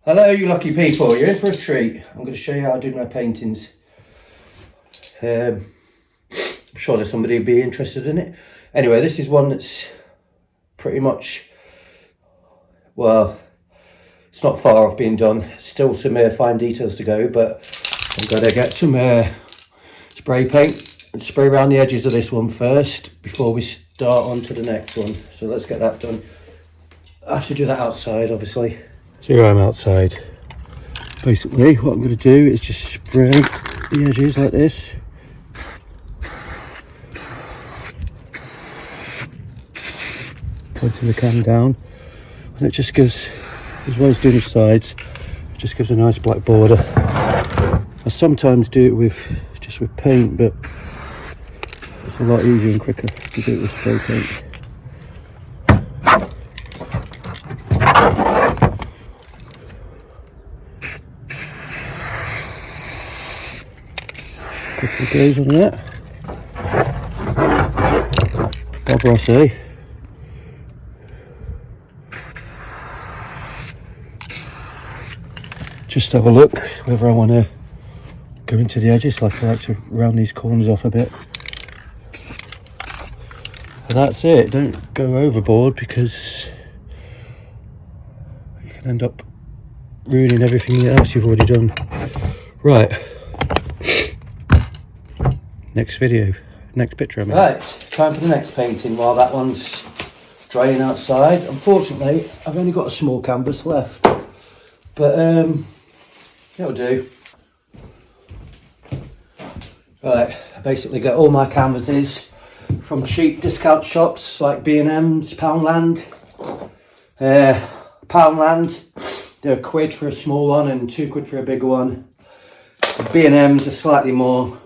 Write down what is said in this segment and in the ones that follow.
Hello you lucky people, you're in for a treat. I'm going to show you how I do my paintings. I'm sure there's somebody who'd be interested in it. Anyway, this is one that's pretty much, well, it's not far off being done. Still some fine details to go, but I'm going to get some spray paint and spray around the edges of this one first before we start on to the next one. So let's get that done. I have to do that outside, obviously. So here I'm outside. Basically what I'm going to do is just spray the edges like this. Pointing the can down, and it just gives, as well as doing the sides, it just gives a nice black border. I sometimes do it with just with paint, but it's a lot easier and quicker to do it with spray paint. Couple of goes on that. Bob Ross, eh? Just have a look whether I want to go into the edges, like I like to round these corners off a bit. And that's it, don't go overboard because you can end up ruining everything else you've already done. Right, next picture I mean. Right, time for the next painting while that one's drying outside. Unfortunately, I've only got a small canvas left, but it'll do. Right, I basically get all my canvases from cheap discount shops like B&M's, Poundland. Poundland, they're £1 for a small one and £2 for a bigger one. The B&M's are slightly more,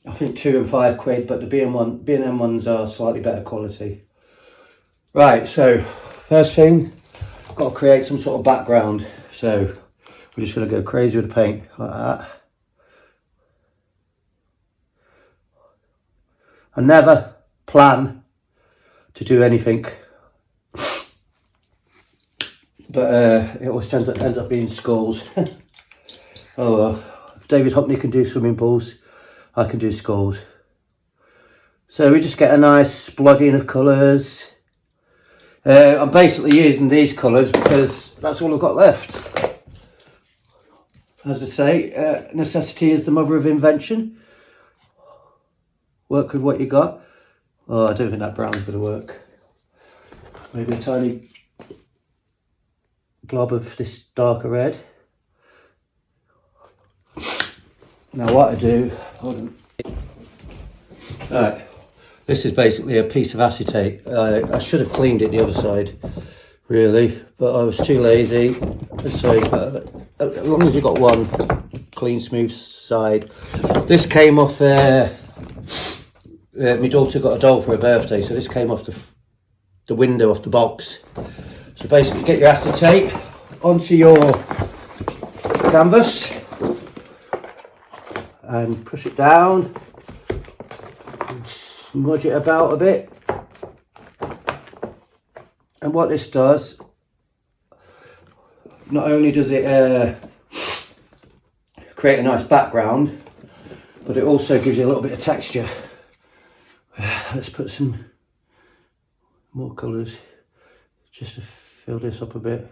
I think £2 and £5, but the B&M ones are slightly better quality. Right, so first thing, got to create some sort of background. So we're just going to go crazy with the paint like that. I never plan to do anything, but it always ends up being skulls. Oh well, if David Hockney can do swimming pools, I can do skulls. So we just get a nice splodging of colours. I'm basically using these colours because that's all I've got left. As I say, necessity is the mother of invention. Work with what you got. Oh, I don't think that brown's going to work. Maybe a tiny blob of this darker red. Now what I do, hold on. Alright, this is basically a piece of acetate. I should have cleaned it the other side, really, but I was too lazy. So as long as you've got one clean, smooth side. This came off my daughter got a doll for her birthday, so this came off the window off the box. So basically get your acetate onto your canvas and push it down and smudge it about a bit. And what this does, not only does it create a nice background, but it also gives you a little bit of texture. Let's put some more colours just to fill this up a bit.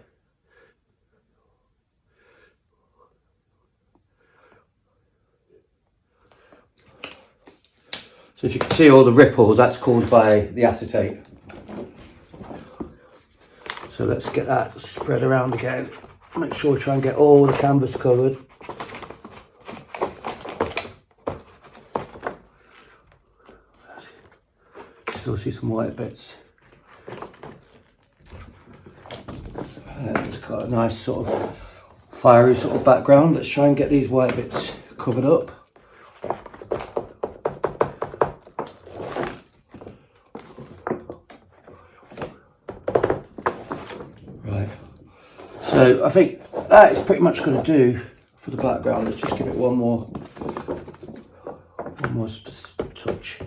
So if you can see all the ripples, that's caused by the acetate. So let's get that spread around again. Make sure we try and get all the canvas covered. Still see some white bits. It's got a nice sort of fiery sort of background. Let's try and get these white bits covered up. Right. So I think that is pretty much going to do for the background. Let's just give it one more touch.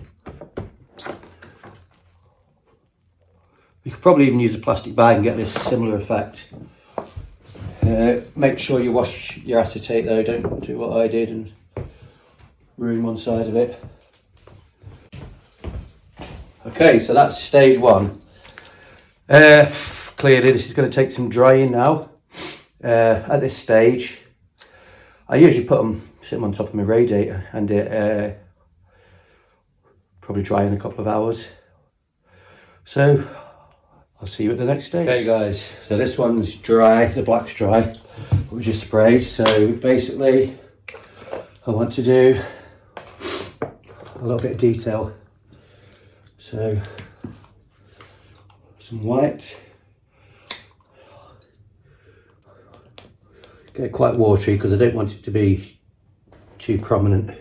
You could probably even use a plastic bag and get this similar effect. Make sure you wash your acetate though, don't do what I did and ruin one side of it. Okay, so that's stage one. Clearly this is going to take some drying now. At this stage, I usually sit them on top of my radiator and it probably dry in a couple of hours. So I'll see you at the next stage. Okay guys, so this one's dry, the black's dry, we just sprayed. So basically I want to do a little bit of detail. So some white, get it quite watery because I don't want it to be too prominent.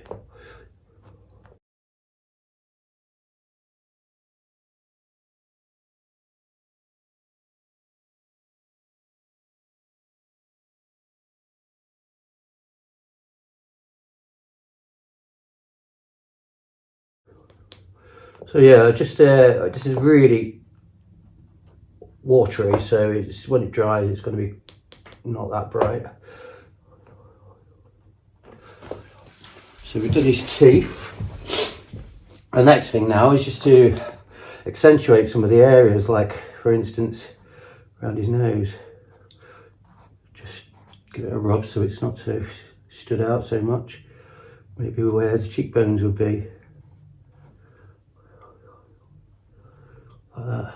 So yeah, just this is really watery, so it's when it dries it's going to be not that bright. So we've done his teeth. The next thing now is just to accentuate some of the areas, like for instance around his nose. Just give it a rub so it's not so stood out so much. Maybe where the cheekbones would be. Like that.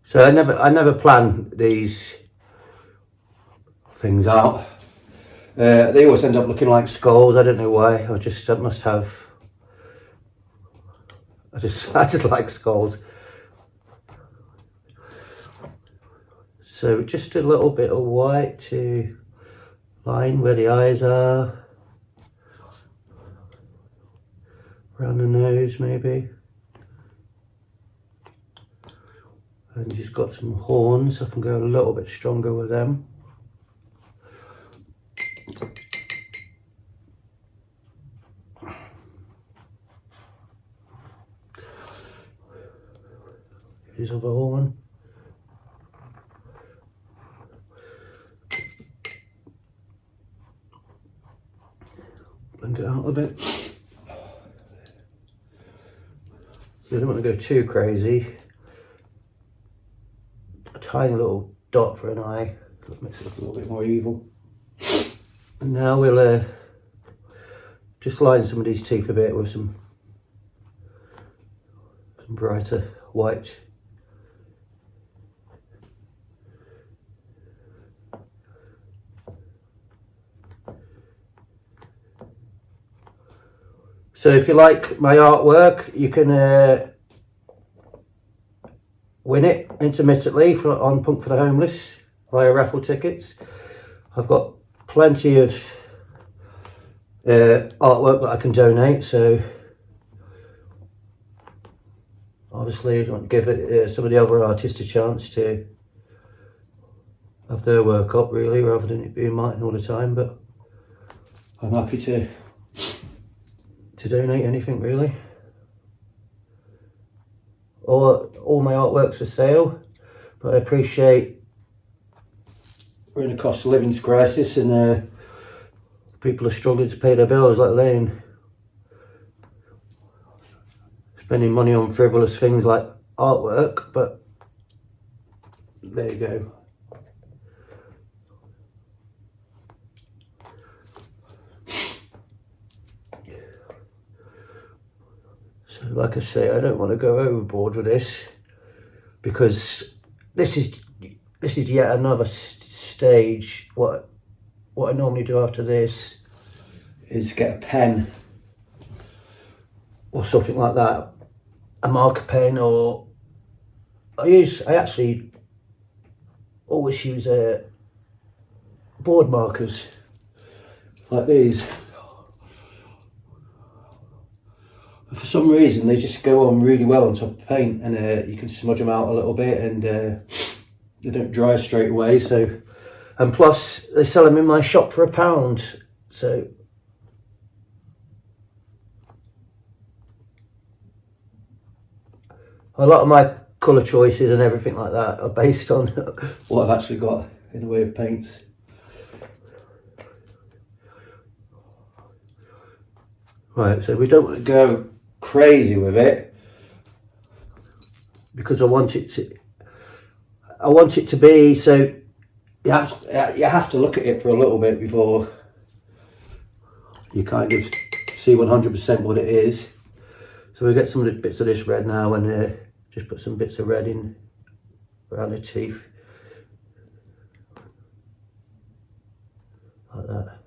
So I never plan these things out. They always end up looking like skulls. I don't know why. I just like skulls. So just a little bit of white to line where the eyes are, around the nose maybe. And just got some horns, I can go a little bit stronger with them. Here's another horn. Blend it out a bit. You don't want to go too crazy. A tiny little dot for an eye, that makes it look a little bit more evil. And now we'll just line some of these teeth a bit with some brighter white. So if you like my artwork, you can win it intermittently on Punk for the Homeless via raffle tickets. I've got plenty of artwork that I can donate, so obviously I want to give some of the other artists a chance to have their work up, really, rather than it being mine all the time. But I'm happy to donate anything, really. All my artwork's for sale, but I appreciate we're in a cost of living crisis and people are struggling to pay their bills, let alone spending money on frivolous things like artwork. But there you go. So like I say, I don't want to go overboard with this, because this is yet another stage. What I normally do after this is get a pen or something like that, a marker pen, or I actually always use board markers like these. For some reason they just go on really well on top of paint, and you can smudge them out a little bit, and they don't dry straight away. So, and plus they sell them in my shop for £1. So a lot of my colour choices and everything like that are based on what I've actually got in the way of paints. Right, so we don't want to go crazy with it because I want it to be, so you have to look at it for a little bit before you kind of see 100% what it is. So we get some of the bits of this red now and just put some bits of red in around the teeth like that.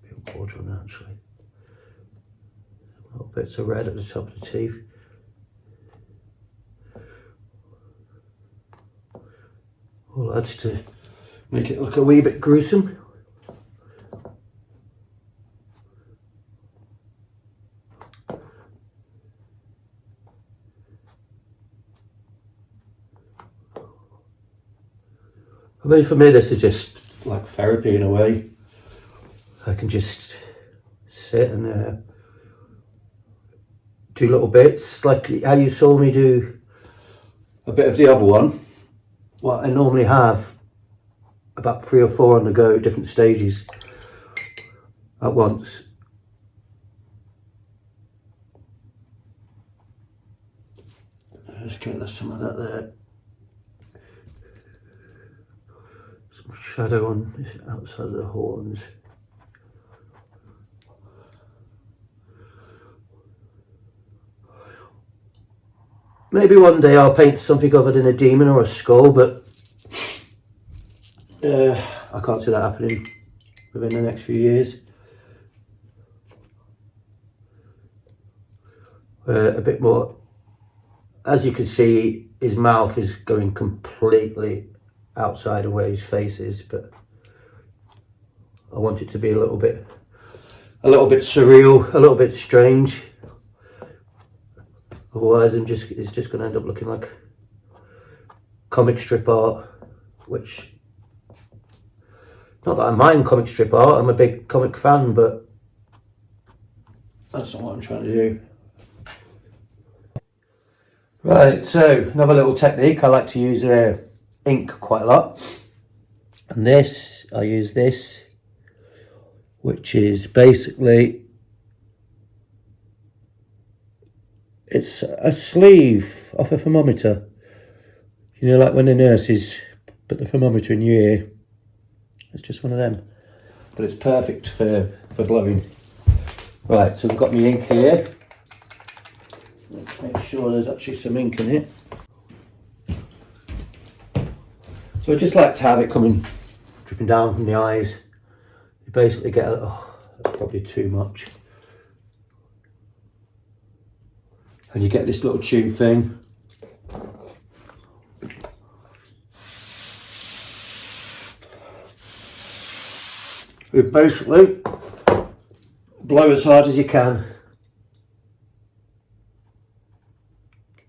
A bit of water on that actually. Little bits of red at the top of the teeth. All adds to make it look a wee bit gruesome. I mean, for me this is just like therapy in a way. I can just sit and do little bits, like how you saw me do a bit of the other one. Well, I normally have about 3 or 4 on the go at different stages at once. Just get some of that there. Some shadow on this outside of the horns. Maybe one day I'll paint something other than a demon or a skull, but I can't see that happening within the next few years. A bit more, as you can see, his mouth is going completely outside of where his face is, but I want it to be a little bit surreal, a little bit strange. Otherwise it's just going to end up looking like comic strip art, which, not that I mind comic strip art, I'm a big comic fan, but that's not what I'm trying to do. Right, so another little technique, I like to use ink quite a lot, and this, I use this, which is basically, it's a sleeve off a thermometer. You know, like when the nurses put the thermometer in your ear. It's just one of them. But it's perfect for blowing. Right, so we've got my ink here. Let's make sure there's actually some ink in it. So I just like to have it coming, dripping down from the eyes. You basically get a, oh, that's probably too much. And you get this little tube thing. You basically blow as hard as you can.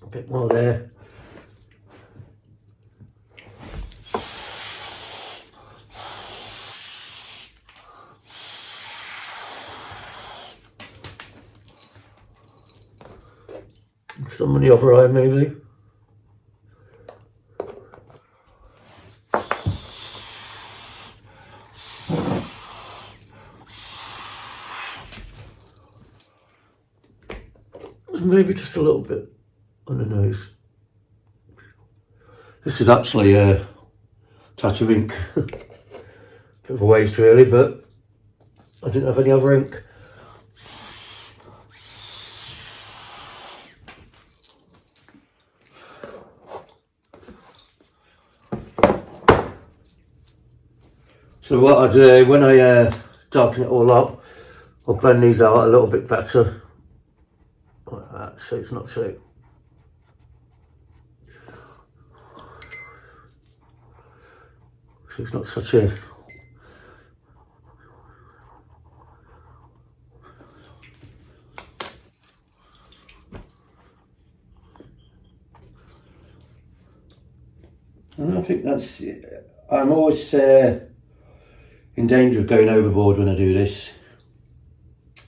A bit more there. Some on the other eye maybe. Maybe just a little bit on the nose. This is actually a tattoo ink. Bit of a waste really, but I didn't have any other ink. So what I do when I darken it all up, I'll blend these out a little bit better, like that, so it's not so. So it's not such a. And I think that's, I'm always in danger of going overboard when I do this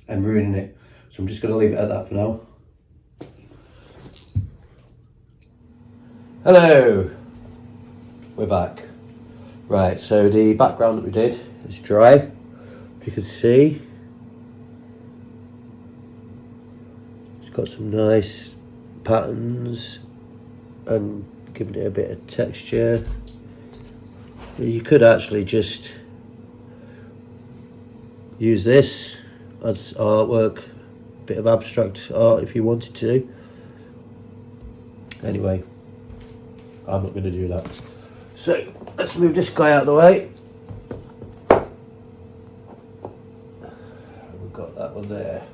and ruining it. So I'm just going to leave it at that for now. Hello, we're back. Right, so the background that we did is dry. If you can see, it's got some nice patterns and giving it a bit of texture. You could actually just use this as artwork, a bit of abstract art if you wanted to. Anyway, I'm not going to do that. So let's move this guy out of the way. We've got that one there.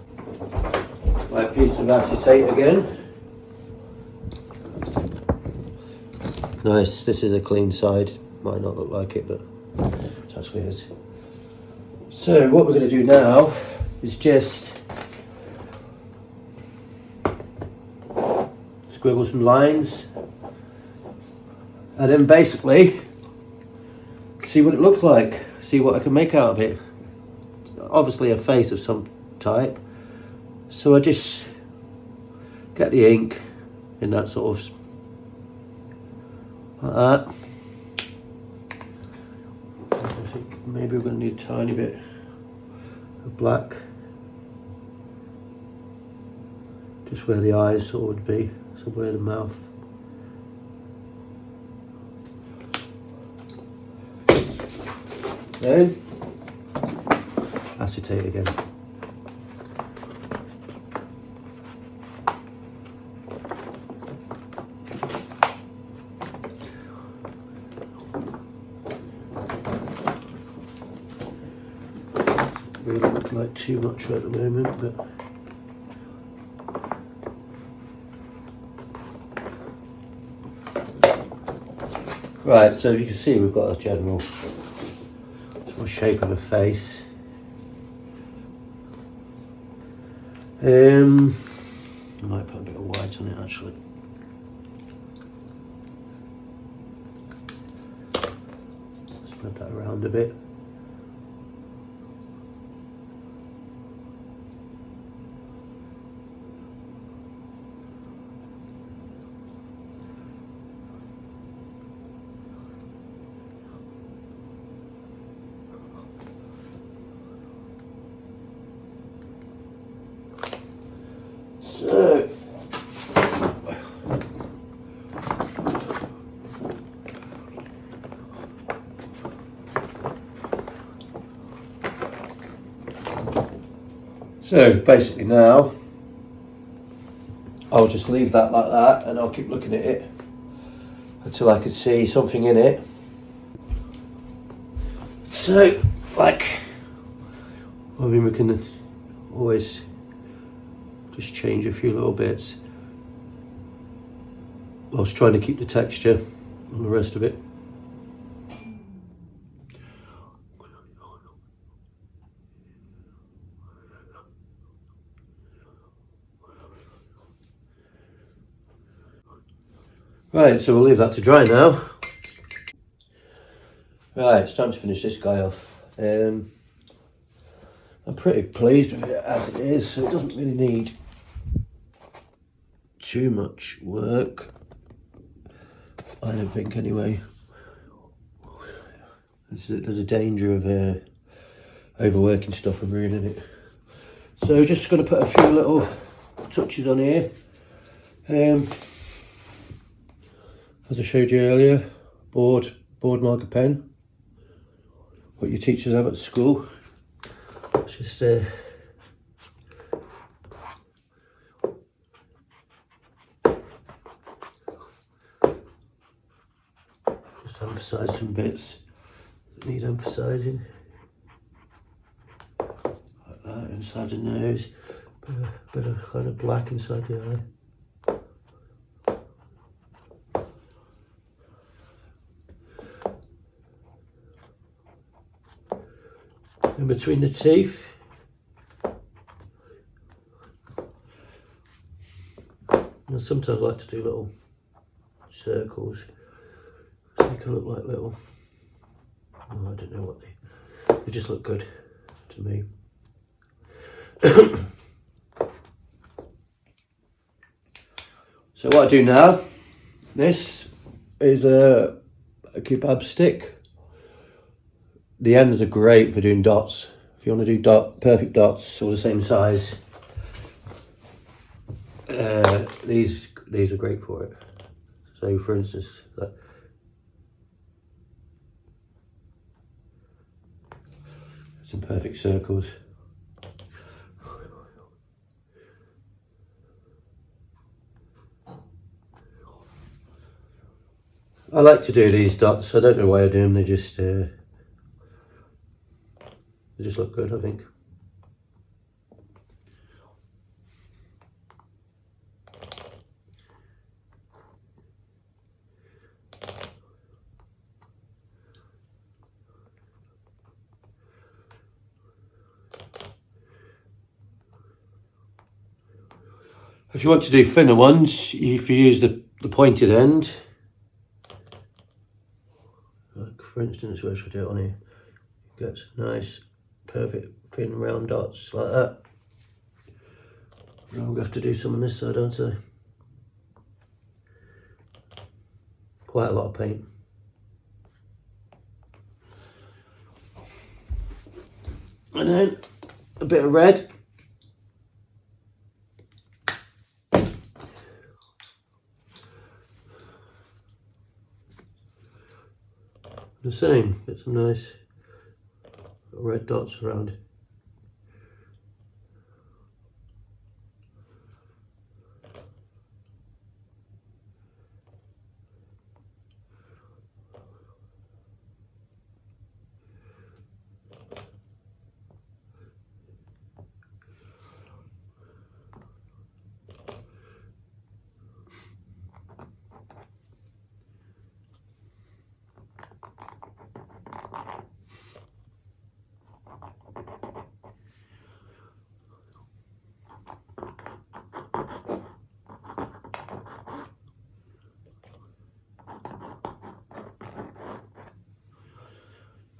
My piece of acetate again. Nice, this is a clean side. Might not look like it, but it actually is. So what we're going to do now is just squiggle some lines and then basically see what it looks like, see what I can make out of it. Obviously a face of some type, so I just get the ink in that sort of like that. I think maybe we're going to need a tiny bit of black just where the eyes sort of would be, somewhere in the mouth. Then acetate again. Really look like too much at the moment, but right, so you can see we've got a general sort of shape of a face. I might put a bit of white on it actually. Spread that around a bit. So, basically now I'll just leave that like that and I'll keep looking at it until I can see something in it. So, like, I mean, we can always just change a few little bits whilst trying to keep the texture on the rest of it. Right, so we'll leave that to dry now. Right, it's time to finish this guy off. I'm pretty pleased with it as it is, so it doesn't really need too much work, I don't think anyway. There's a danger of overworking stuff and ruining it. So just going to put a few little touches on here. As I showed you earlier, board marker pen, what your teachers have at school. Just emphasise some bits that need emphasising, like that inside the nose, bit of kind of black inside the eye. In between the teeth, I sometimes like to do little circles. So They can look like little, oh, I don't know what they just look good to me. So what I do now, this is a kebab stick. The ends are great for doing dots. If you want to do perfect dots, all the same size, these are great for it. So for instance, some perfect circles. I like to do these dots. I don't know why I do them. They just look good, I think. If you want to do thinner ones, if you use the pointed end, like for instance, where should I do it on here? Get some nice, perfect, thin round dots like that. I'm going to have to do some on this side, aren't I? Quite a lot of paint. And then a bit of red. The same, get some nice red dots around.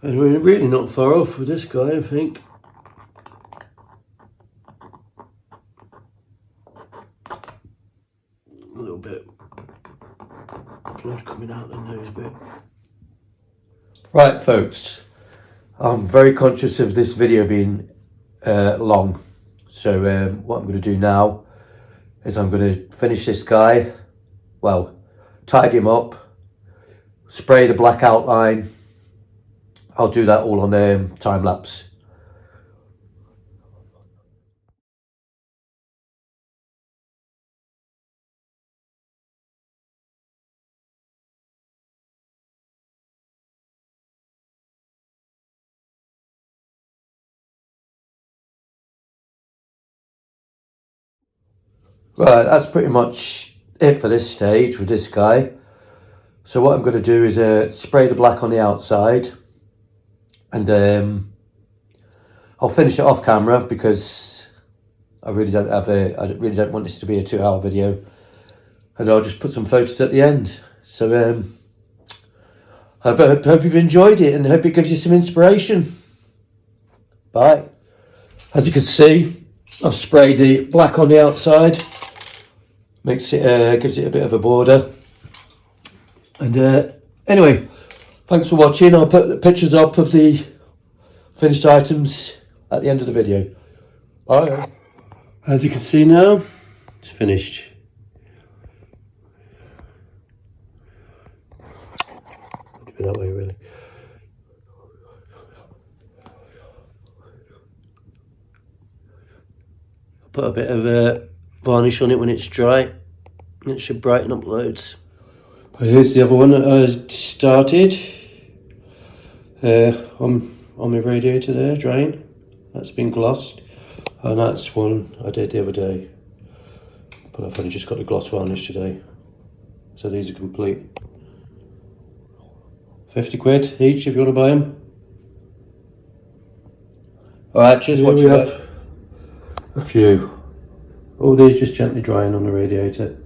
And we're really not far off with this guy, I think. A little bit blood coming out the nose bit. Right, folks, I'm very conscious of this video being long. So what I'm going to do now is I'm going to finish this guy, well, tidy him up, spray the black outline. I'll do that all on time lapse. Right, that's pretty much it for this stage with this guy. So what I'm going to do is spray the black on the outside, and I'll finish it off camera because I really don't want this to be a 2-hour video, and I'll just put some photos at the end. So I hope you've enjoyed it and hope it gives you some inspiration. Bye. As you can see, I've sprayed the black on the outside. Makes it gives it a bit of a border. And anyway, thanks for watching. I'll put the pictures up of the finished items at the end of the video. Bye. As you can see now, it's finished. Do it that way, really. I'll put a bit of varnish on it when it's dry. It should brighten up loads. Here's the other one that I started on my radiator there, drying. That's been glossed, and that's one I did the other day, but I've only just got the gloss varnish today. So these are complete. 50 quid each if you want to buy them. Alright, cheers. Here we have a few. All these just gently drying on the radiator.